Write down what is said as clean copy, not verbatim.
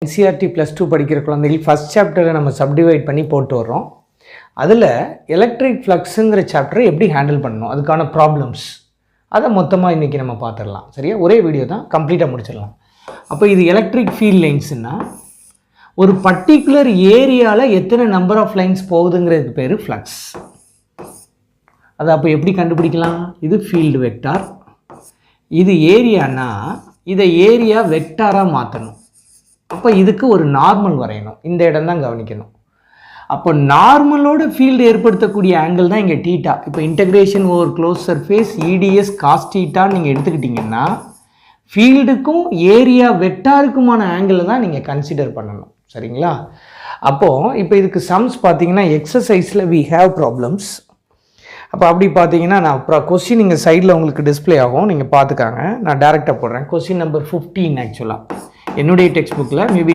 NCERT +2 படிக்கிற குழந்தைகள் first சாப்டரை நம்ம சப்டிவைட் பண்ணி போட்டு வர்றோம். அதில் எலக்ட்ரிக் ஃப்ளக்ஸுங்கிற சாப்டரை எப்படி ஹேண்டில் பண்ணணும், அதுக்கான ப்ராப்ளம்ஸ் அதை மொத்தமாக இன்றைக்கி நம்ம பார்த்துடலாம். சரியா, ஒரே வீடியோ தான், கம்ப்ளீட்டாக முடிச்சிடலாம். அப்போ இது எலக்ட்ரிக் ஃபீல்ட் லைன்ஸுன்னா ஒரு பர்டிகுலர் ஏரியாவில் எத்தனை நம்பர் ஆஃப் லைன்ஸ் போகுதுங்கிறதுக்கு பேர் ஃப்ளக்ஸ். அதை அப்போ எப்படி கண்டுபிடிக்கலாம்? இது ஃபீல்டு வெக்டார், இது ஏரியானா இதை ஏரியா வெக்டாராக மாற்றணும். அப்போ இதுக்கு ஒரு நார்மல் வரையணும், இந்த இடம் தான் கவனிக்கணும். அப்போ நார்மலோட ஃபீல்டு ஏற்படுத்தக்கூடிய ஆங்கிள் தான் இங்கே டீட்டா. இப்போ integration over close surface EDS காஸ் டீட்டான்னு நீங்கள் எடுத்துக்கிட்டிங்கன்னா ஃபீல்டுக்கும் ஏரியா வெக்டாருக்குமான ஆங்கிளை தான் நீங்கள் கன்சிடர் பண்ணணும். சரிங்களா? அப்போது இப்போ இதுக்கு சம்ஸ் பார்த்தீங்கன்னா எக்ஸசைஸில் வி ஹேவ் ப்ராப்ளம்ஸ். அப்போ அப்படி பார்த்தீங்கன்னா நான் அப்புறம் கொஸ்டின் இங்கே சைடில் உங்களுக்கு டிஸ்பிளே ஆகும், நீங்கள் பார்த்துக்காங்க. நான் டேரெக்டாக போடுறேன். கொஸ்டின் நம்பர் 15 ஆக்சுவலாக என்னுடைய டெக்ஸ்ட் புக்கில் மேபி